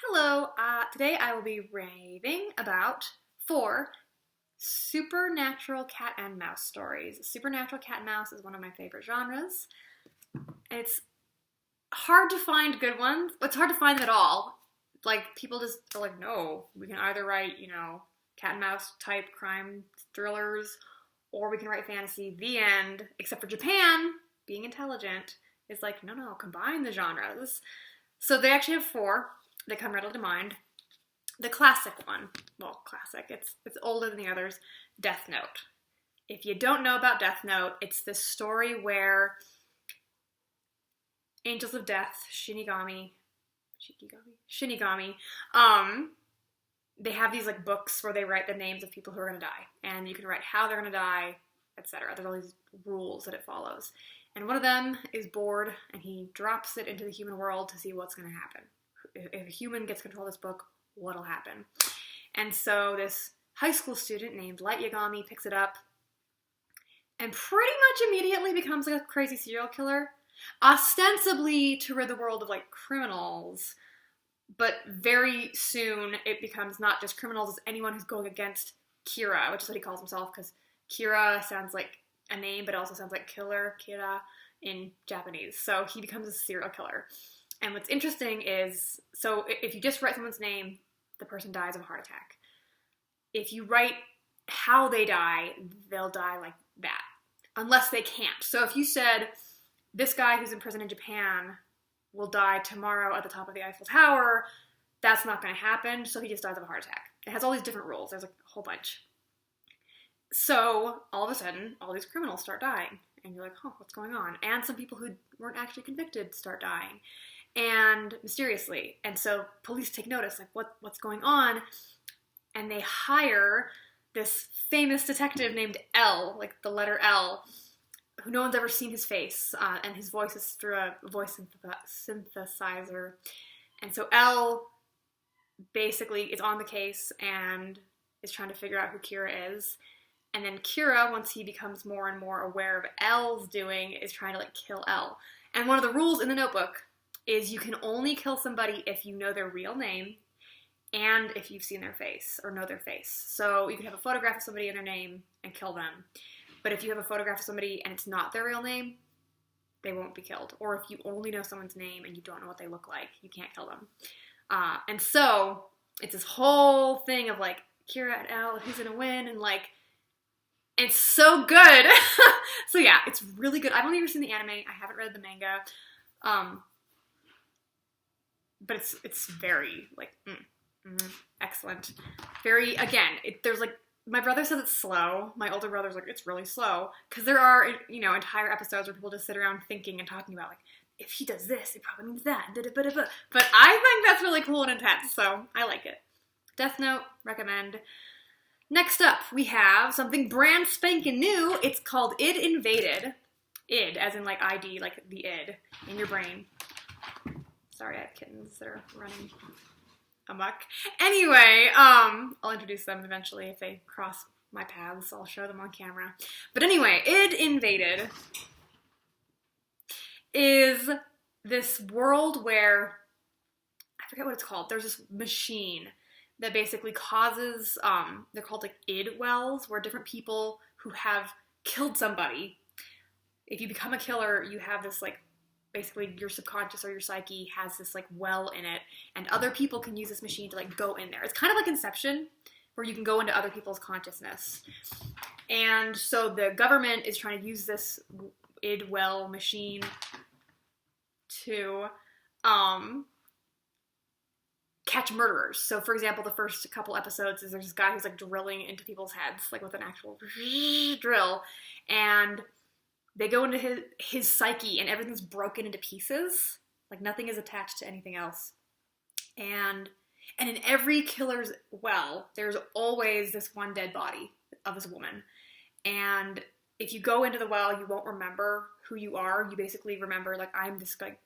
Hello, today I will be raving about 4 supernatural cat and mouse stories. Supernatural cat and mouse is one of my favorite genres. It's hard to find good ones. It's hard to find them at all. Like, people just are like, no, we can either write, cat and mouse type crime thrillers, or we can write fantasy, the end. Except for Japan, being intelligent, is like, no, combine the genres. So they actually have 4 that come readily to mind. The classic one, classic, it's older than the others, Death Note. If you don't know about Death Note, it's this story where angels of death, Shinigami, they have these like books where they write the names of people who are going to die, and you can write how they're going to die, etc. There's all these rules that it follows. And one of them is bored, and he drops it into the human world to see what's going to happen. If a human gets control of this book, what'll happen? And so this high school student named Light Yagami picks it up and pretty much immediately becomes like a crazy serial killer, ostensibly to rid the world of like criminals, but very soon it becomes not just criminals, it's anyone who's going against Kira, which is what he calls himself, because Kira sounds like a name, but it also sounds like killer, Kira, in Japanese. So he becomes a serial killer. And what's interesting is, so if you just write someone's name, the person dies of a heart attack. If you write how they die, they'll die like that, unless they can't. So if you said, this guy who's in prison in Japan will die tomorrow at the top of the Eiffel Tower, that's not going to happen, so he just dies of a heart attack. It has all these different rules. There's like a whole bunch. So all of a sudden, all these criminals start dying. And you're like, oh, what's going on? And some people who weren't actually convicted start dying. And mysteriously. And so police take notice, like, what's going on? And they hire this famous detective named L, like the letter L, who no one's ever seen his face. And his voice is through a voice synthesizer. And so L basically is on the case and is trying to figure out who Kira is. And then Kira, once he becomes more and more aware of L's doing, is trying to like kill L. And one of the rules in the notebook is you can only kill somebody if you know their real name and if you've seen their face or know their face. So you can have a photograph of somebody and their name and kill them. But if you have a photograph of somebody and it's not their real name, they won't be killed. Or if you only know someone's name and you don't know what they look like, you can't kill them. And so it's this whole thing of like, Kira and L, who's gonna win? And like, it's so good. So yeah, it's really good. I've only ever seen the anime. I haven't read the manga. But it's very, like, excellent. Very, again, there's, like, my brother says it's slow. My older brother's like, it's really slow. Because there are, entire episodes where people just sit around thinking and talking about, like, if he does this, it probably means that. But I think that's really cool and intense, so I like it. Death Note, recommend. Next up, we have something brand spanking new. It's called Id Invaded. Id, as in, like, ID, like the id in your brain. Sorry, I have kittens that are running amok. Anyway, I'll introduce them eventually if they cross my paths. I'll show them on camera. But anyway, Id Invaded is this world where, I forget what it's called, there's this machine that basically causes, they're called like id wells, where different people who have killed somebody, if you become a killer, you have this like, basically your subconscious or your psyche has this like well in it, and other people can use this machine to like go in there. It's kind of like Inception, where you can go into other people's consciousness. And so the government is trying to use this id well machine to catch murderers. So for example, the first couple episodes is there's this guy who's like drilling into people's heads, like with an actual drill, and they go into his psyche and everything's broken into pieces. Like nothing is attached to anything else. And in every killer's well, there's always this one dead body of this woman. And if you go into the well, you won't remember who you are. You basically remember, like, I'm this, like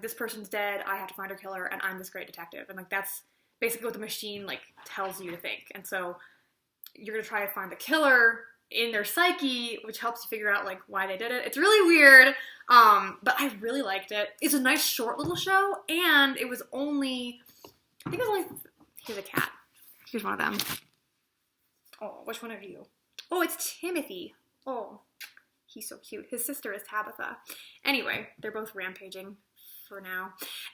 this person's dead, I have to find her killer, and I'm this great detective. And like that's basically what the machine like tells you to think. And so you're gonna try to find the killer in their psyche, which helps you figure out like why they did it. It's really weird, but I really liked it. It's a nice short little show, and it was only I think it was only, here's a cat. Here's one of them. Oh, which one are you? Oh, it's Timothy. Oh, he's so cute. His sister is Tabitha. Anyway, they're both rampaging for now.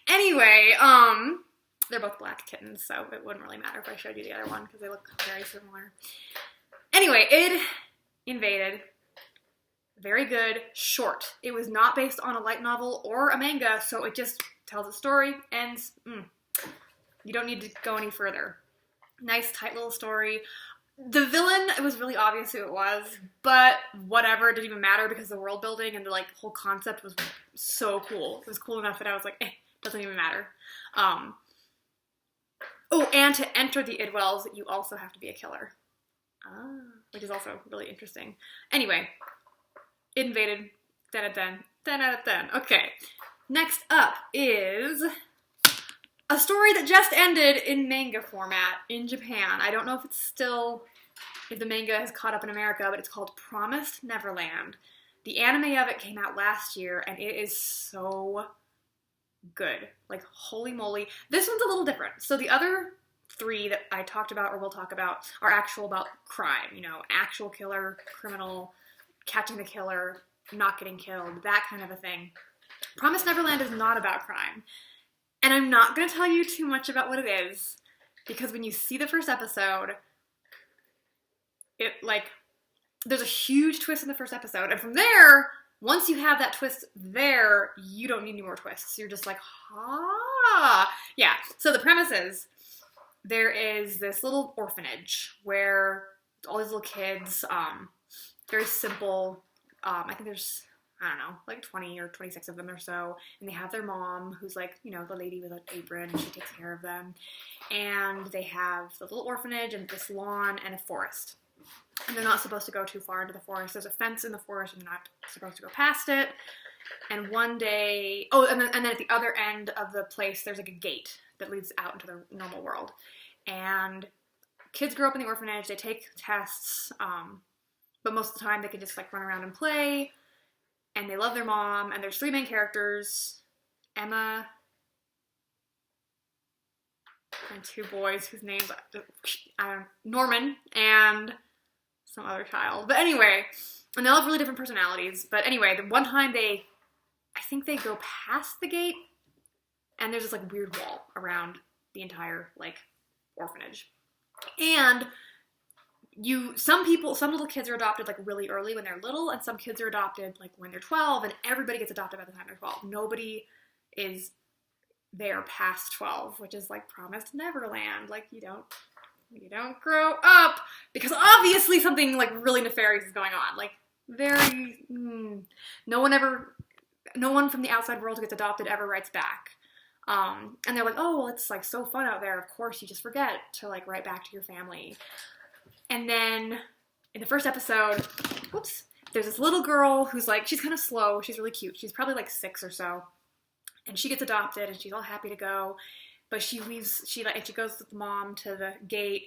Anyway, they're both black kittens, so it wouldn't really matter if I showed you the other one because they look very similar. Anyway, it invaded. Very good. Short. It was not based on a light novel or a manga, so it just tells a story, ends. You don't need to go any further. Nice, tight little story. The villain, it was really obvious who it was, but whatever, it didn't even matter because the world building and the like whole concept was so cool. It was cool enough that I was like, doesn't even matter. Oh, and to enter the Idwells, you also have to be a killer. Which is also really interesting. Anyway, it invaded. 10 out of 10. 10 out of 10. Okay. Next up is a story that just ended in manga format in Japan. I don't know if it's still, if the manga has caught up in America, but it's called Promised Neverland. The anime of it came out last year, and it is so good. Like, holy moly. This one's a little different. So the other 3 that I talked about or will talk about are actual about crime. You know, actual killer, criminal, catching the killer, not getting killed, that kind of a thing. Promised Neverland is not about crime. And I'm not going to tell you too much about what it is, because when you see the first episode, there's a huge twist in the first episode, and from there, once you have that twist there, you don't need any more twists. You're just like, yeah. So the premise is, there is this little orphanage where all these little kids, very simple, I think there's, I don't know, like 20 or 26 of them or so, and they have their mom, who's like, you know, the lady with an apron, and she takes care of them, and they have the little orphanage, and this lawn, and a forest, and they're not supposed to go too far into the forest. There's a fence in the forest, and they're not supposed to go past it, and one day, and then at the other end of the place, there's like a gate that leads out into the normal world, and kids grow up in the orphanage, they take tests, but most of the time they can just like run around and play, and they love their mom, and there's 3 main characters, Emma, and 2 boys whose names, Norman, and some other child. But anyway, and they all have really different personalities, but anyway, the one time I think they go past the gate, and there's this like weird wall around the entire like orphanage. And some little kids are adopted like really early when they're little, and some kids are adopted like when they're 12, and everybody gets adopted by the time they're 12. Nobody is there past 12, which is like Promised Neverland. Like you don't grow up, because obviously something like really nefarious is going on. Like no one from the outside world who gets adopted ever writes back. And they're like, oh, well, it's like so fun out there. Of course, you just forget to like write back to your family. And then in the first episode, there's this little girl who's like, she's kind of slow. She's really cute. She's probably like 6 or so. And she gets adopted, and she's all happy to go. But she goes with the mom to the gate,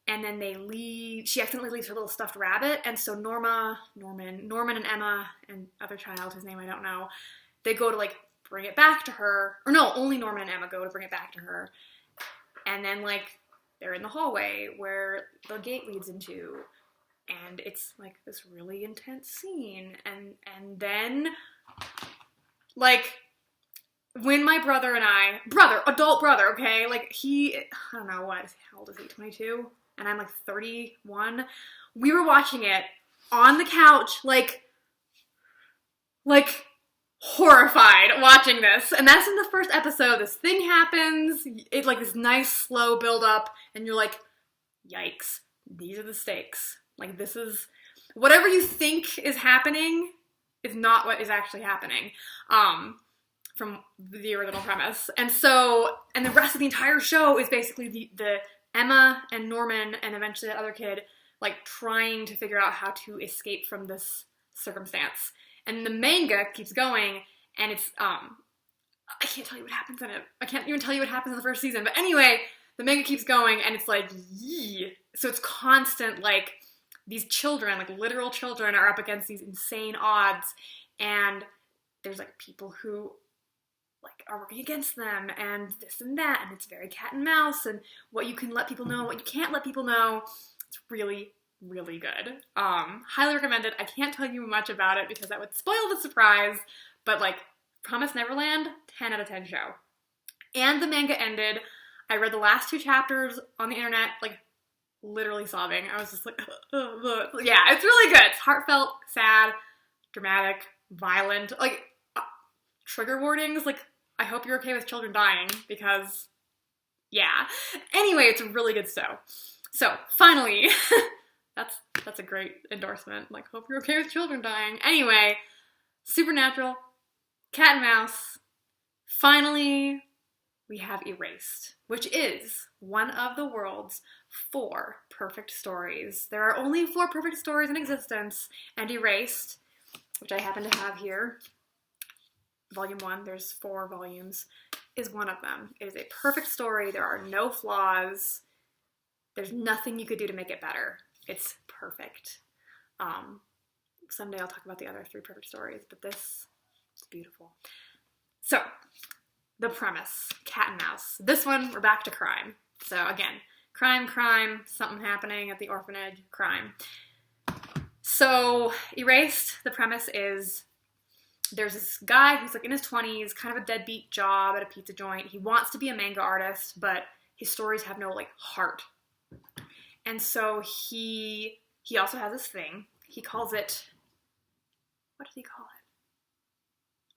and then they leave. She accidentally leaves her little stuffed rabbit. And so Norman and Emma and other child, whose name I don't know, they go to like bring it back to her. Or no, only Norman and Emma go to bring it back to her. And then like, they're in the hallway where the gate leads into, and it's like this really intense scene. And then, like, when my adult brother, okay, like I don't know, how old is he, 22? And I'm like 31. We were watching it on the couch, like horrified watching this. And that's in the first episode. This thing happens. It's like this nice slow build up, and you're like, yikes, these are the stakes. Like, this is whatever you think is happening is not what is actually happening. From the original premise. And the rest of the entire show is basically the Emma and Norman and eventually that other kid like trying to figure out how to escape from this circumstance. And the manga keeps going, and it's, I can't tell you what happens in it. I can't even tell you what happens in the first season. But anyway, the manga keeps going, and it's like, yee. So it's constant, like, these children, like literal children, are up against these insane odds. And there's, like, people who, like are working against them and this and that, and it's very cat and mouse, and what you can let people know, what you can't let people know. It's really, really good. Highly recommended. I can't tell you much about it because that would spoil the surprise, but like Promise Neverland, 10 out of 10 show. And the manga ended. I read the last 2 chapters on the internet, like literally sobbing. I was just like, yeah, it's really good. It's heartfelt, sad, dramatic, violent, like trigger warnings. Like, I hope you're okay with children dying because, yeah. Anyway, it's a really good show. So finally, that's a great endorsement. Like, hope you're okay with children dying. Anyway, Supernatural, cat and mouse. Finally, we have Erased, which is one of the world's 4 perfect stories. There are only 4 perfect stories in existence, and Erased, which I happen to have here, volume 1, there's 4 volumes, is one of them. It is a perfect story. There are no flaws. There's nothing you could do to make it better. It's perfect. Someday I'll talk about the other 3 perfect stories, but this is beautiful. So, the premise, cat and mouse. This one, we're back to crime. So again, crime, something happening at the orphanage, crime. So Erased, the premise is there's this guy who's like in his 20s, kind of a deadbeat job at a pizza joint. He wants to be a manga artist, but his stories have no like heart. And so he also has this thing. He calls it, what does he call it?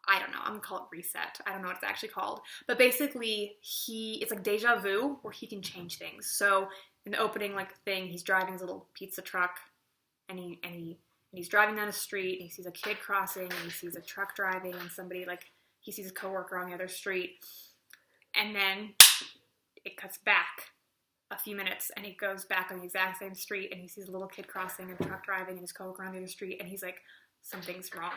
I don't know. I'm going to call it Reset. I don't know what it's actually called. But basically, it's like deja vu where he can change things. So in the opening like thing, he's driving his little pizza truck and he's driving down a street and he sees a kid crossing and he sees a truck driving and somebody like, he sees a coworker on the other street. And then it cuts back a few minutes and he goes back on the exact same street and he sees a little kid crossing and a truck driving and his coworker on the other street and he's like, something's wrong,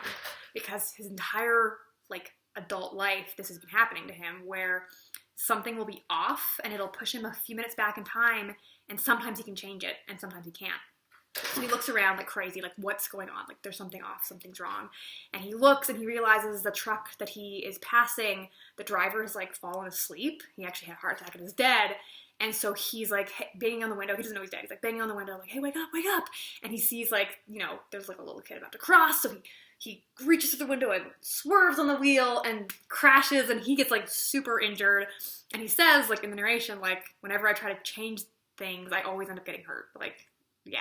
because his entire like adult life this has been happening to him where something will be off and it'll push him a few minutes back in time and sometimes he can change it and sometimes he can't. So he looks around like crazy, like what's going on, like there's something off, something's wrong, and he looks and he realizes the truck that he is passing, the driver has like fallen asleep. He actually had a heart attack and is dead. And so he's like banging on the window. He doesn't know he's dead. He's like banging on the window like, hey, wake up, wake up. And he sees like, you know, there's like a little kid about to cross. So he reaches through the window and swerves on the wheel and crashes and he gets like super injured. And he says like in the narration, like whenever I try to change things, I always end up getting hurt. Like, yeah.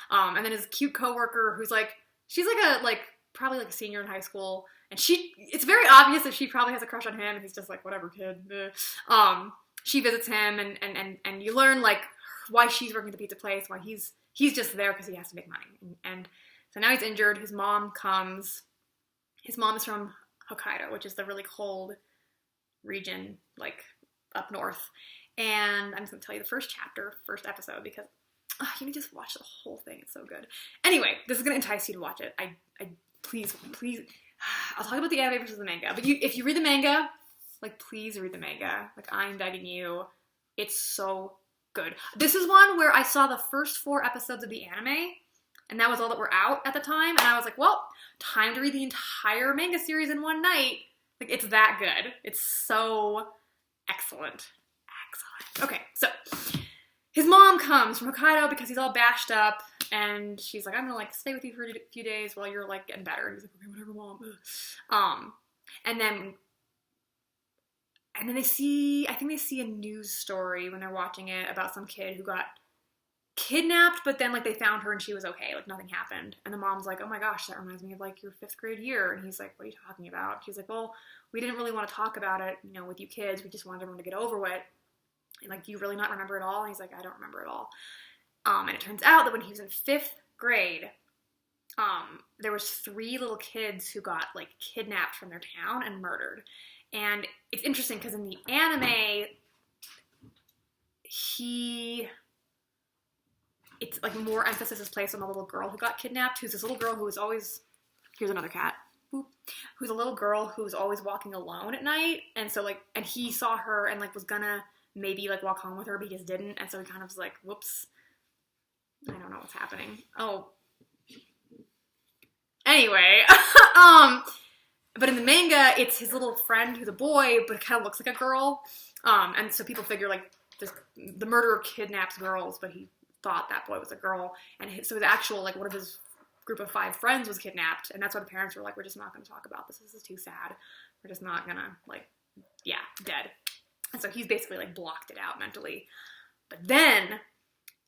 And then his cute coworker who's like, she's like probably like a senior in high school. And it's very obvious that she probably has a crush on him. And he's just like, whatever, kid. She visits him and you learn like why she's working at the pizza place, why he's just there because he has to make money. And so now he's injured. His mom comes. His mom is from Hokkaido, which is the really cold region, like up north. And I'm just gonna tell you the first episode, because you can just watch the whole thing. It's so good. Anyway, this is gonna entice you to watch it. I please, I'll talk about the anime versus the manga. But if you read the manga, like, please read the manga. Like, I'm begging you. It's so good. This is one where I saw the first 4 episodes of the anime, and that was all that were out at the time. And I was like, well, time to read the entire manga series in one night. Like, it's that good. It's so excellent. Excellent. Okay, so his mom comes from Hokkaido because he's all bashed up, and she's like, I'm gonna, like, stay with you for a few days while you're, like, getting better. And he's like, okay, whatever, mom. And then I think they see a news story when they're watching it about some kid who got kidnapped, but then like they found her and she was okay, like nothing happened. And the mom's like, oh my gosh, that reminds me of like your 5th grade year. And he's like, what are you talking about? She's like, well, we didn't really want to talk about it, you know, with you kids. We just wanted everyone to get over it. And like, do you really not remember it all? And he's like, I don't remember it all. And it turns out that when he was in 5th grade, there was 3 little kids who got like kidnapped from their town and murdered. And it's interesting because in the anime, it's like more emphasis is placed on the little girl who got kidnapped, who's this little girl who was always, here's another cat, boop, who's a little girl who was always walking alone at night. And so like, and he saw her and like was gonna maybe like walk home with her, but he just didn't. And so he kind of was like, whoops, I don't know what's happening. Oh, anyway, But in the manga, it's his little friend who's a boy, but it kind of looks like a girl. And so people figure, like, the murderer kidnaps girls, but he thought that boy was a girl. And so his actual, like, one of his group of 5 friends was kidnapped. And that's why the parents were like, we're just not going to talk about this. This is too sad. We're just not going to, like, yeah, dead. And so he's basically, like, blocked it out mentally. But then,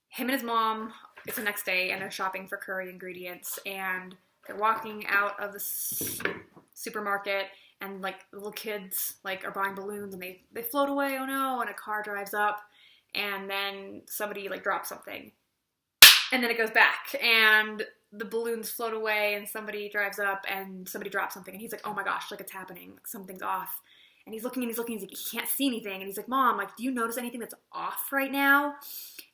him and his mom, it's the next day, and they're shopping for curry ingredients, and they're walking out of the supermarket, and, like, the little kids, like, are buying balloons, and they float away, oh no, and a car drives up, and then somebody, like, drops something. And then it goes back, and the balloons float away, and somebody drives up, and somebody drops something, and he's like, oh my gosh, like, it's happening, like, something's off. And he's looking, he's like, he can't see anything. And he's like, Mom, like, do you notice anything that's off right now?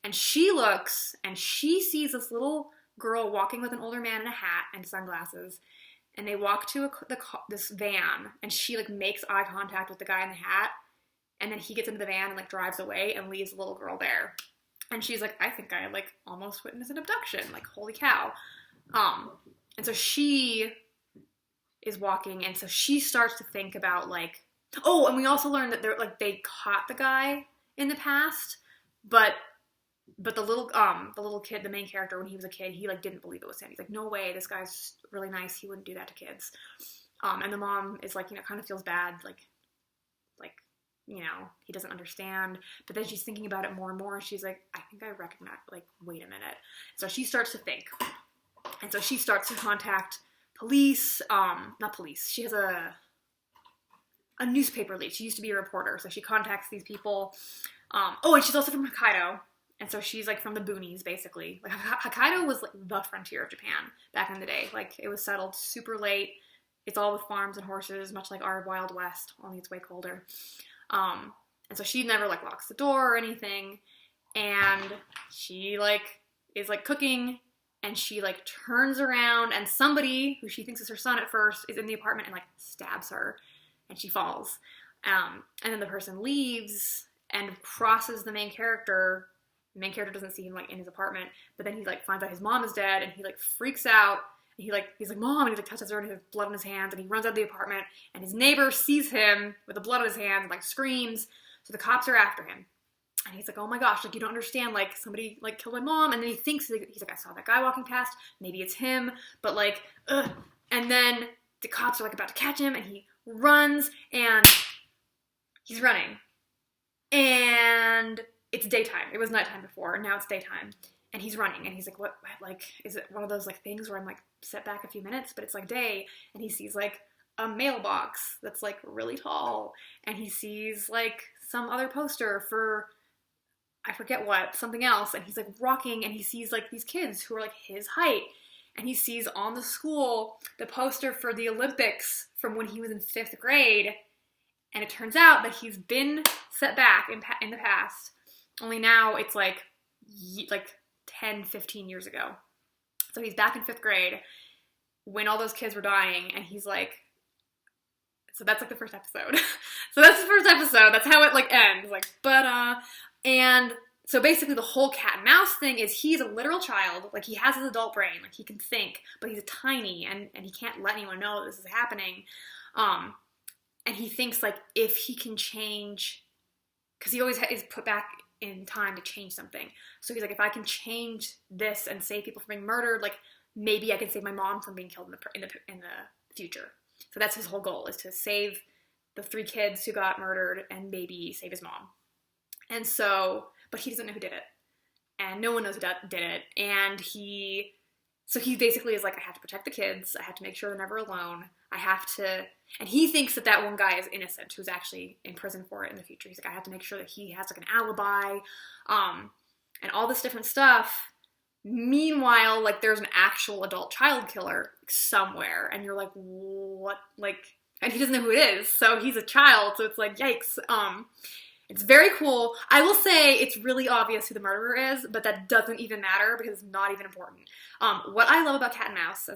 And she looks, and she sees this little girl walking with an older man in a hat and sunglasses. And they walk to this van, and she, like, makes eye contact with the guy in the hat. And then he gets into the van and, like, drives away and leaves the little girl there. And she's like, I think I, like, almost witnessed an abduction. Like, holy cow. And so she is walking, and so she starts to think about, like, oh, and we also learned that they caught the guy in the past, but the little kid, the main character, when he was a kid, he, like, didn't believe it was him. He's like, no way, this guy's really nice. He wouldn't do that to kids. And the mom is like, you know, kind of feels bad, like, you know, he doesn't understand. But then she's thinking about it more and more, and she's like, I think I recognize, like, wait a minute. So she starts to think, and so she starts to contact police. Not police. She has a newspaper lead. She used to be a reporter, so she contacts these people. Oh, and she's also from Hokkaido, and so she's, like, from the boonies, basically. Like, Hokkaido was, like, the frontier of Japan back in the day. Like, it was settled super late. It's all with farms and horses, much like our Wild West, only it's way colder. And so she never, like, locks the door or anything, and she, like, is, like, cooking, and she, like, turns around, and somebody, who she thinks is her son at first, is in the apartment and, like, stabs her. And she falls. And then the person leaves and crosses the main character. The main character doesn't see him, like, in his apartment. But then he, like, finds out his mom is dead, and he, like, freaks out. And he's like, Mom, and he, like, touches her, and he has blood on his hands, and he runs out of the apartment. And his neighbor sees him with the blood on his hands and, like, screams. So the cops are after him. And he's like, oh my gosh, like, you don't understand, like, somebody, like, killed my mom. And then he thinks, he's like, I saw that guy walking past. Maybe it's him. But, like, ugh. And then the cops are, like, about to catch him, and he runs, and he's running, and it's daytime. It was nighttime before, and now it's daytime, and he's running, and he's like, what, like, is it one of those, like, things where I'm, like, set back a few minutes, but it's, like, day, and he sees, like, a mailbox that's, like, really tall, and he sees, like, some other poster for, I forget what, something else, and he's, like, walking, and he sees, like, these kids who are, like, his height. And he sees on the school the poster for the Olympics from when he was in 5th grade. And it turns out that he's been set back in the past. Only now it's like 10, 15 years ago. So he's back in 5th grade when all those kids were dying. And he's like, so that's, like, the first episode. So that's the first episode. That's how it, like, ends. Like, and so basically the whole cat and mouse thing is he's a literal child. Like, he has his adult brain. Like, he can think, but he's tiny, and he can't let anyone know this is happening. And he thinks, like, if he can change, because he always is put back in time to change something. So he's like, if I can change this and save people from being murdered, like, maybe I can save my mom from being killed in the future. So that's his whole goal, is to save the 3 kids who got murdered and maybe save his mom. And so, but he doesn't know who did it. And no one knows who did it. And he basically is like, I have to protect the kids. I have to make sure they're never alone. I have to, and he thinks that one guy is innocent who's actually in prison for it in the future. He's like, I have to make sure that he has, like, an alibi, and all this different stuff. Meanwhile, like, there's an actual adult child killer somewhere, and you're like, what? Like, and he doesn't know who it is. So he's a child, so it's like, yikes. It's very cool. I will say it's really obvious who the murderer is, but that doesn't even matter because it's not even important. What I love about Cat and Mouse,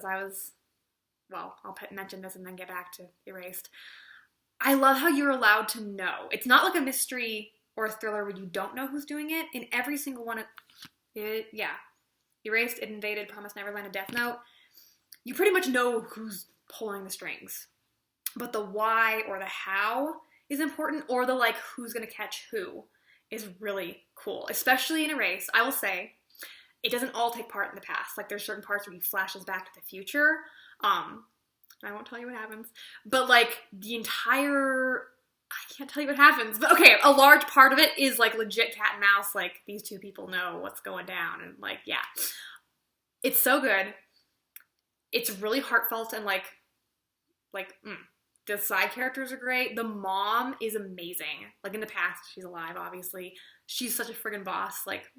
I'll mention this and then get back to Erased. I love how you're allowed to know. It's not like a mystery or a thriller where you don't know who's doing it. In every single one, Erased, It Invaded, Promised Neverland, and Death Note, you pretty much know who's pulling the strings. but the why or the how is important, or the like who's gonna catch who is really cool, especially in Erase. I will say it doesn't all take part in the past. Like there's certain parts where he flashes back to the future. I won't tell you what happens, but like the entire, I can't tell you what happens, but okay, a large part of it is like legit cat and mouse. Like these two people know what's going down, and like, yeah, it's so good. It's really heartfelt, and the side characters are great. The mom is amazing. Like in the past, she's alive, obviously. She's such a friggin' boss. Like,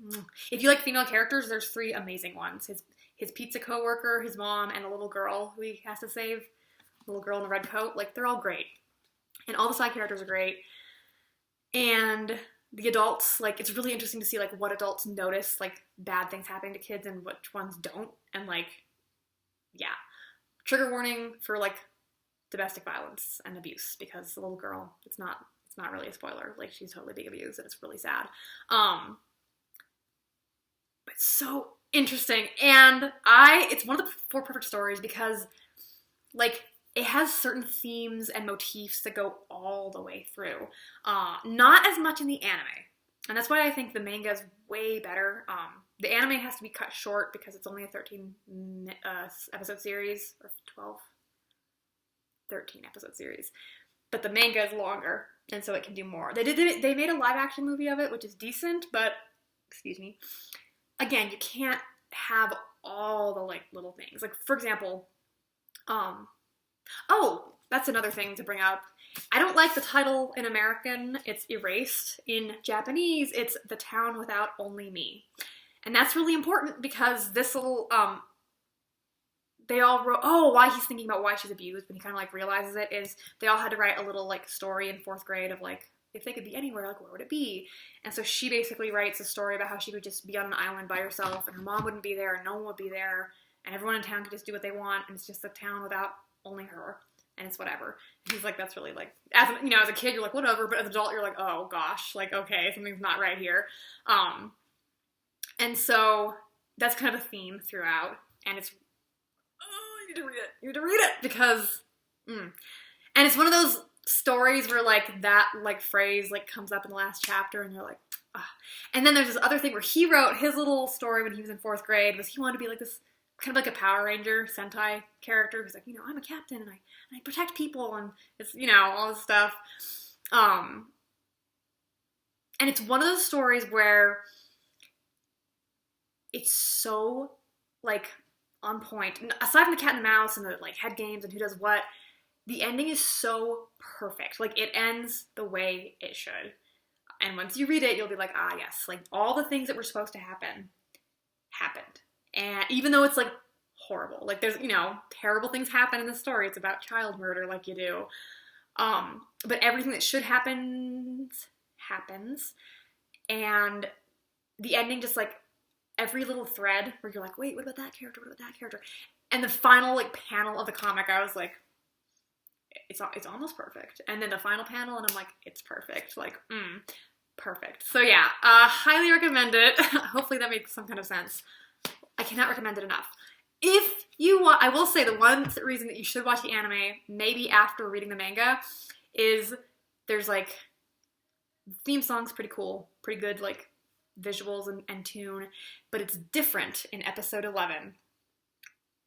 if you like female characters, there's 3 amazing ones. His pizza coworker, his mom, and a little girl who he has to save. A little girl in a red coat. Like, they're all great. And all the side characters are great. And the adults, like, it's really interesting to see, like, what adults notice, like, bad things happening to kids and which ones don't. And, like, yeah. Trigger warning for, like, domestic violence and abuse, because the little girl, it's not really a spoiler, like she's totally being abused, and it's really sad. But it's so interesting, and it's one of the 4 perfect stories because like it has certain themes and motifs that go all the way through. Not as much in the anime, and that's why I think the manga is way better. The anime has to be cut short because it's only a 13 episode series, or 13 episode series, but the manga is longer, and so it can do more. They made a live action movie of it, which is decent, but excuse me, again, you can't have all the like little things. Like for example, oh, that's another thing to bring up. I don't like the title in American. It's Erased. In Japanese, it's The Town Without Only Me, and that's really important because this little they all wrote, why he's thinking about why she's abused, when he kind of like realizes it, is they all had to write a little like story in 4th grade of like, if they could be anywhere, like where would it be? And so she basically writes a story about how she would just be on an island by herself, and her mom wouldn't be there, and no one would be there, and everyone in town could just do what they want, and it's just a town without only her, and it's whatever. And he's like, that's really like, as a kid you're like whatever, but as an adult you're like, oh gosh, like okay, something's not right here. And so that's kind of a theme throughout, and it's, you need to read it because, and it's one of those stories where like that like phrase like comes up in the last chapter, and you're like, ah. And then there's this other thing where he wrote his little story when he was in 4th grade, was he wanted to be like this kind of like a Power Ranger Sentai character who's like, I'm a captain and I protect people, and it's all this stuff. And it's one of those stories where it's so like on point. Aside from the cat and the mouse and the like head games and who does what, the ending is so perfect. Like it ends the way it should. And once you read it, you'll be like, ah yes, like all the things that were supposed to happen happened. And even though it's like horrible, like there's, terrible things happen in the story. It's about child murder like you do. But everything that should happen happens. And the ending just like, every little thread where you're like, wait, what about that character? What about that character? And the final like panel of the comic, I was like, it's almost perfect. And then the final panel, and I'm like, it's perfect. Like, perfect. So yeah, highly recommend it. Hopefully that makes some kind of sense. I cannot recommend it enough. If you want, I will say the one reason that you should watch the anime, maybe after reading the manga, is there's like, theme song's pretty cool, pretty good, like, visuals and tune, but it's different in episode 11,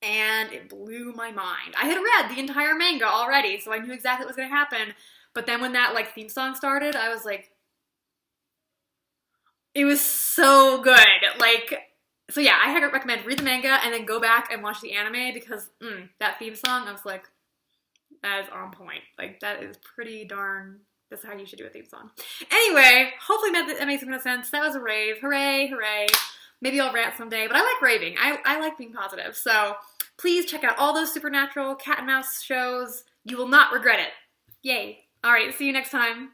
and it blew my mind. I had read the entire manga already, so I knew exactly what was going to happen, but then when that like theme song started, I was like, it was so good. Like, so yeah, I recommend read the manga and then go back and watch the anime, because that theme song, I was like, that is on point. Like, that is pretty darn. That's how you should do a theme song. Anyway, hopefully that makes some sense. That was a rave. Hooray, hooray. Maybe I'll rant someday, but I like raving. I like being positive. So please check out all those supernatural cat and mouse shows. You will not regret it. Yay. All right, see you next time.